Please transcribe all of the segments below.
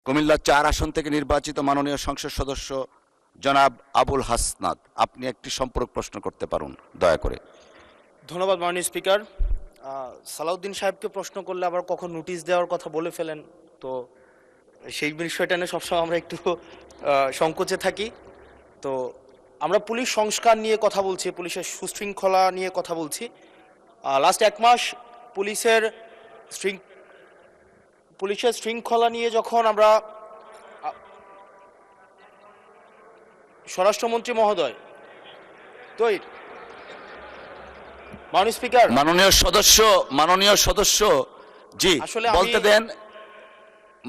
কুমিল্লা ৪ আসন থেকে নির্বাচিত মাননীয় সংসদ সদস্য জনাব আবুল হাসনাত, আপনি একটি সম্পূরক প্রশ্ন করতে পারুন দয়া করে। ধন্যবাদ মাননীয় স্পিকার। সালাউদ্দিন সাহেবকে প্রশ্ন করলে আবার কখন নোটিশ দেওয়ার কথা বলে ফেলেন, তো সেই বিষয়টা নিয়ে সবসময় আমরা একটু সংকোচে থাকি। তো আমরা পুলিশ সংস্কার নিয়ে কথা বলছি, পুলিশের সুশৃঙ্খলা নিয়ে কথা বলছি। লাস্ট 1 মাস পুলিশের শৃঙ্খলা নিয়ে যখন আমরা স্বরাষ্ট্রমন্ত্রী মহোদয় তো মাননীয় স্পিকার, মাননীয় সদস্য জি আসলে বলতে দেন।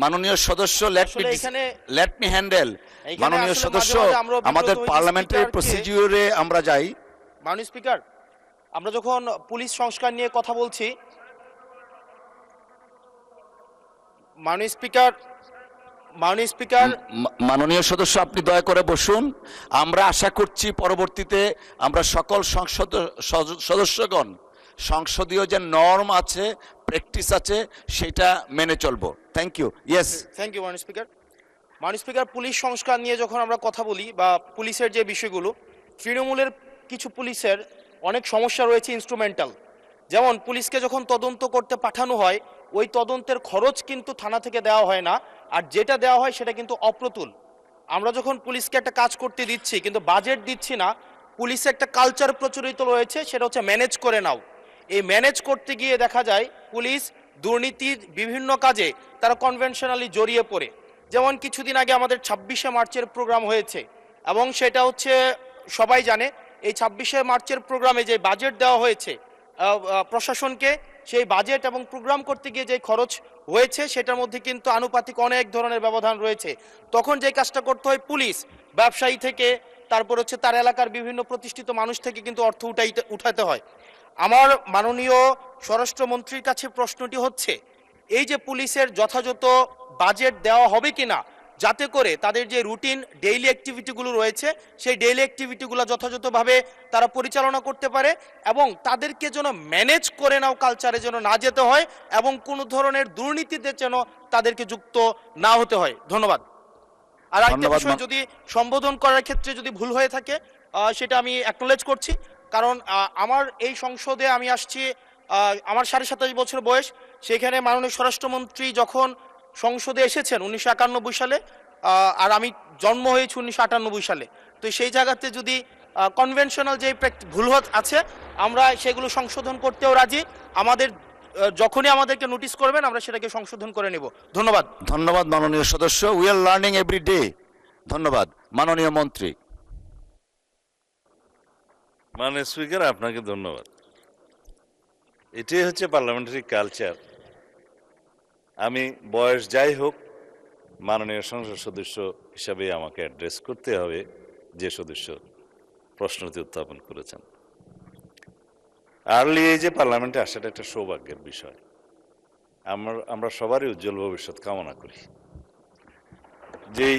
মাননীয় সদস্য লেট মি হ্যান্ডেল। মাননীয় সদস্য, আমাদের পার্লামেন্টারি প্রসিডিউরে আমরা যাই। মাননীয় স্পিকার, আমরা যখন পুলিশ সংস্কার নিয়ে কথা বলছি, মাননীয় স্পিকার মাননীয় সদস্য আপনি দয়া করে বসুন। আমরা আশা করছি পরবর্তীতে আমরা সকল সদস্যগণ সংসদীয় যে নর্ম আছে, প্র্যাকটিস আছে, সেটা মেনে চলবো। Thank you. Yes, thank you মাননীয় স্পিকার। মাননীয় স্পিকার, পুলিশ সংস্কার নিয়ে যখন আমরা কথা বলি বা পুলিশের যে বিষয়গুলো, তৃণমূলের কিছু পুলিশের অনেক সমস্যা রয়েছে ইনস্ট্রুমেন্টাল। যেমন পুলিশকে যখন তদন্ত করতে পাঠানো হয়, ওই তদন্তের খরচ কিন্তু থানা থেকে দেওয়া হয় না, আর যেটা দেওয়া হয় সেটা কিন্তু অপ্রতুল। আমরা যখন পুলিশকে একটা কাজ করতে দিচ্ছি কিন্তু বাজেট দিচ্ছি না, পুলিশে একটা কালচার প্রচলিত রয়েছে, সেটা হচ্ছে ম্যানেজ করে নাও। এই ম্যানেজ করতে গিয়ে দেখা যায় পুলিশ দুর্নীতির বিভিন্ন কাজে তারা কনভেনশনালি জড়িয়ে পড়ে। যেমন কিছুদিন আগে আমাদের 26শে মার্চের প্রোগ্রাম হয়েছে, এবং সেটা হচ্ছে সবাই জানে, এই 26শে মার্চের প্রোগ্রামে যে বাজেট দেওয়া হয়েছে প্রশাসনকে, সেই বাজেট এবং প্রোগ্রাম করতে গিয়ে যে খরচ হয়েছে সেটার মধ্যে কিন্তু আনুপাতিক অনেক ধরনের ব্যবধান রয়েছে। তখন যে কাজটা করতে হয়, পুলিশ ব্যবসায়ী থেকে, তারপর হচ্ছে তার এলাকার বিভিন্ন প্রতিষ্ঠিত মানুষ থেকে কিন্তু অর্থ উঠাতে হয়। আমার মাননীয় স্বরাষ্ট্রমন্ত্রীর কাছে প্রশ্নটি হচ্ছে, এই যে পুলিশের যথাযথ বাজেট দেওয়া হবে কিনা, যাতে করে তাদের যে রুটিন ডেইলি অ্যাক্টিভিটিগুলো রয়েছে সেই ডেইলি অ্যাক্টিভিটিগুলো যথাযথভাবে তারা পরিচালনা করতে পারে, এবং তাদেরকে যেন ম্যানেজ করে নাও কালচারে যেন না যেতে হয়, এবং কোনো ধরনের দুর্নীতিতে যেন তাদেরকে যুক্ত না হতে হয়। ধন্যবাদ। আর আরেকটা বিষয়, যদি সম্বোধন করার ক্ষেত্রে যদি ভুল হয়ে থাকে সেটা আমি অ্যাকনোলেজ করছি, কারণ আমার এই সংসদে আমি আসছি, আমার 27.5 বছর বয়স। সেখানে মাননীয় স্বরাষ্ট্রমন্ত্রী যখন সংসদে এসেছেন 1991 সালে, আর আমি জন্ম হয়েছি 1998 সালে। তো সেই জায়গাতে যদি কনভেনশনাল যে ভুল আছে, আমরা সেগুলো সংশোধন করতেও রাজি। আমাদের যখনই আমাদেরকে নোটিশ করবেন আমরা সেটাকে সংশোধন করে নেব। ধন্যবাদ। ধন্যবাদ মাননীয় সদস্য। We are learning every day. ধন্যবাদ। মাননীয় মন্ত্রী। মাননীয় স্পিকার, আপনাকে ধন্যবাদ। এটাই হচ্ছে পার্লামেন্টারি কালচার। আমি বয়স যাই হোক, মাননীয় সংসদ সদস্য হিসাবে আমাকে অ্যাড্রেস করতে হবে যে সদস্য প্রশ্নটি উত্থাপন করেছেন। আর্লি এজে পার্লামেন্টে আসাটা একটা সৌভাগ্যের বিষয়। আমরা সবারই উজ্জ্বল ভবিষ্যৎ কামনা করি। যেই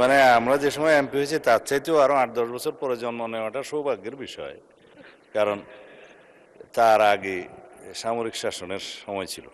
মানে আমরা যে সময় এমপি হয়েছি তার চাইতেও আরো 8-10 বছর পরে জন্ম নেওয়াটা সৌভাগ্যের বিষয়, কারণ তার আগে সামরিক শাসনের সময় ছিল।